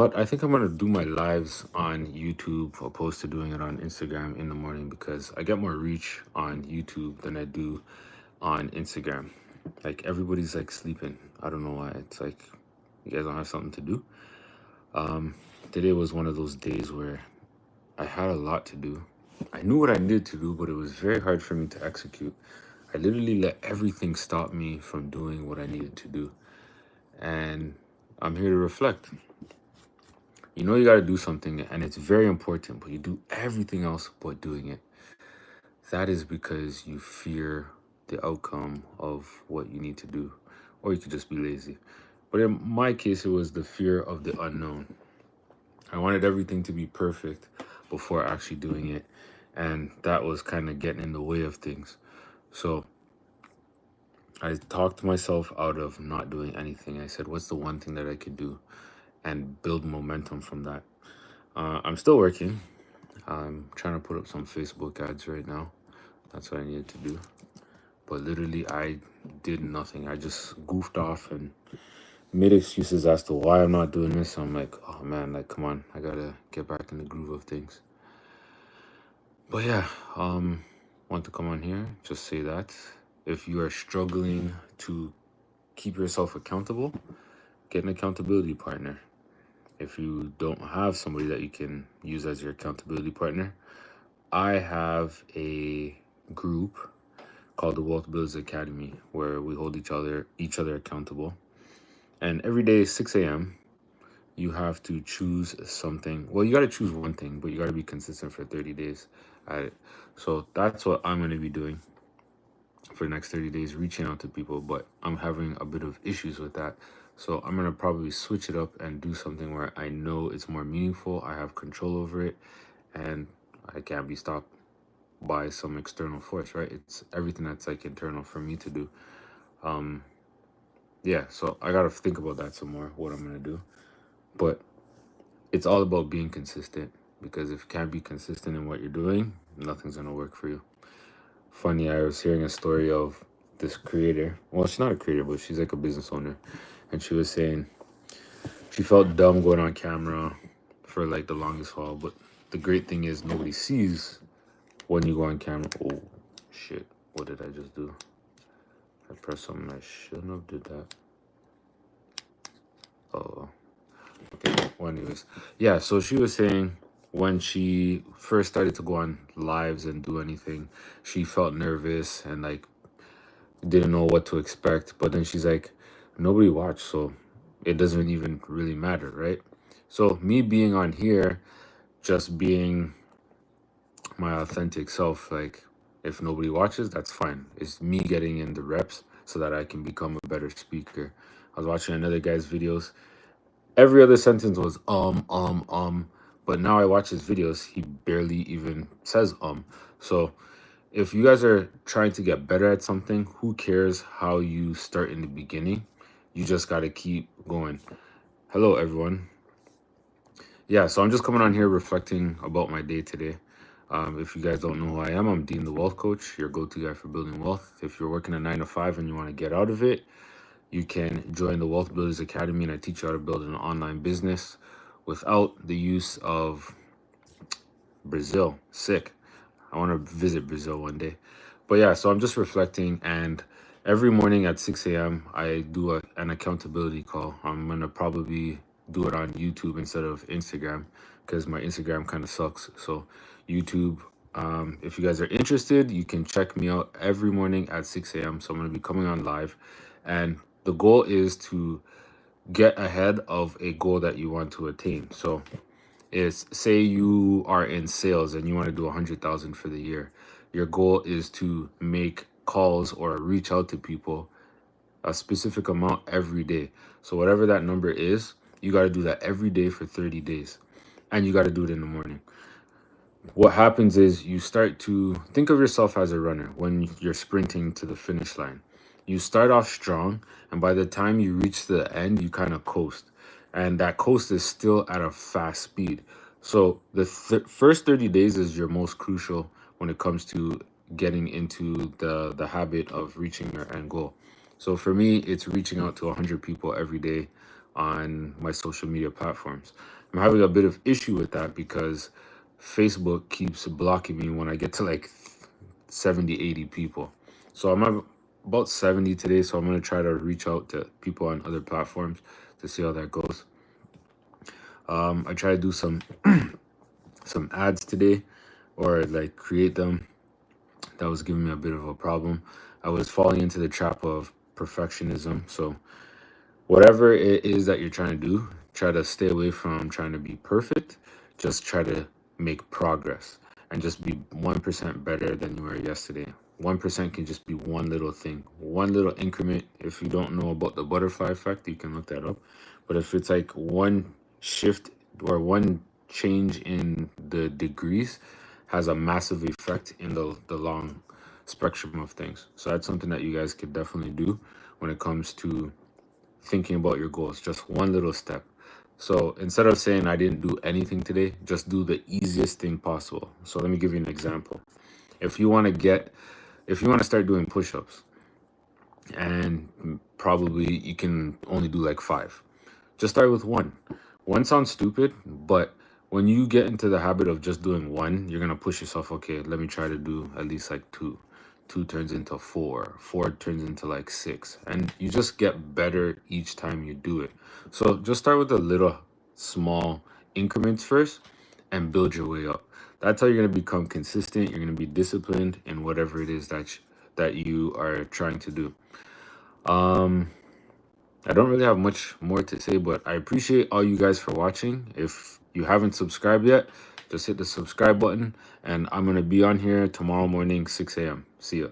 But I think I'm gonna do my lives on YouTube opposed to doing it on Instagram in the morning because I get more reach on YouTube than I do on Instagram. Like everybody's like sleeping. I don't know why. It's like you guys don't have something to do. Today was one of those days where I had a lot to do. I knew what I needed to do, but it was very hard for me to execute. I literally let everything stop me from doing what I needed to do. And I'm here to reflect. You know you got to do something and it's very important, but you do everything else but doing it. That is because you fear the outcome of what you need to do, or you could just be lazy. But in my case, it was the fear of the unknown. I wanted everything to be perfect before actually doing it, and that was kind of getting in the way of things. So I talked myself out of not doing anything. I said, what's the one thing that I could do and build momentum from that? I'm still working. I'm trying to put up some Facebook ads right now. That's what I needed to do. But literally, I did nothing. I just goofed off and made excuses as to why I'm not doing this. I'm like, oh man, like, come on. I gotta get back in the groove of things. But yeah, want to come on here, just say that. If you are struggling to keep yourself accountable, get an accountability partner. If you don't have somebody that you can use as your accountability partner, I have a group called the Wealth Builders Academy where we hold each other accountable. And every day, 6 a.m., you have to choose something. Well, you got to choose one thing, but you got to be consistent for 30 days at it. So that's what I'm going to be doing for the next 30 days, reaching out to people. But I'm having a bit of issues with that. So I'm going to probably switch it up and do something where I know it's more meaningful. I have control over it and I can't be stopped by some external force, right? It's everything that's like internal for me to do. Yeah, so I got to think about that some more, what I'm going to do. But it's all about being consistent because if you can't be consistent in what you're doing, nothing's going to work for you. Funny, I was hearing a story of this creator. Well, she's not a creator, but she's like a business owner. And she was saying she felt dumb going on camera for like the longest while. But the great thing is nobody sees when you go on camera. Oh, shit. What did I just do? I pressed something I shouldn't have did that. Oh, okay. Well, anyways. Yeah, so she was saying when she first started to go on lives and do anything, she felt nervous and like didn't know what to expect. But then she's like, nobody watched, so it doesn't even really matter, right? So me being on here, just being my authentic self, like if nobody watches, that's fine. It's me getting in the reps so that I can become a better speaker. I was watching another guy's videos. Every other sentence was but now I watch his videos, he barely even says So if you guys are trying to get better at something, who cares how you start in the beginning? You just got to keep going. Hello, everyone. Yeah, so I'm just coming on here reflecting about my day today. If you guys don't know who I am, I'm Dean the Wealth Coach, your go-to guy for building wealth. If you're working a 9 to 5 and you want to get out of it, you can join the Wealth Builders Academy, and I teach you how to build an online business without the use of Brazil. Sick. I want to visit Brazil one day. But yeah, so I'm just reflecting, and every morning at 6 a.m., I do an accountability call. I'm going to probably do it on YouTube instead of Instagram because my Instagram kind of sucks. So, YouTube, if you guys are interested, you can check me out every morning at 6 a.m. So, I'm going to be coming on live, and the goal is to get ahead of a goal that you want to attain. So, is say you are in sales and you want to do 100,000 for the year. Your goal is to make calls or reach out to people a specific amount every day. So whatever that number is, you got to do that every day for 30 days. And you got to do it in the morning. What happens is you start to think of yourself as a runner when you're sprinting to the finish line. You start off strong, and by the time you reach the end, you kind of coast. And that coast is still at a fast speed. So the first 30 days is your most crucial when it comes to getting into the habit of reaching your end goal. So for me, it's reaching out to 100 people every day on my social media platforms. I'm having a bit of issue with that because Facebook keeps blocking me when I get to like 70, 80 people. So I'm at about 70 today, so I'm going to try to reach out to people on other platforms to see how that goes. I try to do some ads today, or like create them. That was giving me a bit of a problem. I was falling into the trap of perfectionism. So whatever it is that you're trying to do, try to stay away from trying to be perfect. Just try to make progress and just be 1% better than you were yesterday. 1% can just be one little thing, one little increment. If you don't know about the butterfly effect, you can look that up. But if it's like one shift or one change in the degrees, has a massive effect in the long spectrum of things. So that's something that you guys could definitely do when it comes to thinking about your goals. Just one little step. So instead of saying I didn't do anything today, just do the easiest thing possible. So let me give you an example. If you want to start doing push-ups, and probably you can only do like 5, just start with 1. 1 sounds stupid, but when you get into the habit of just doing 1, you're gonna push yourself. Okay, let me try to do at least like 2. 2 turns into 4. 4 turns into like 6, and you just get better each time you do it. So just start with the little small increments first and build your way up. That's how you're gonna become consistent. You're gonna be disciplined in whatever it is that you are trying to do. I don't really have much more to say, but I appreciate all you guys for watching. If you haven't subscribed yet, just hit the subscribe button, and I'm going to be on here tomorrow morning, 6 a.m. See ya.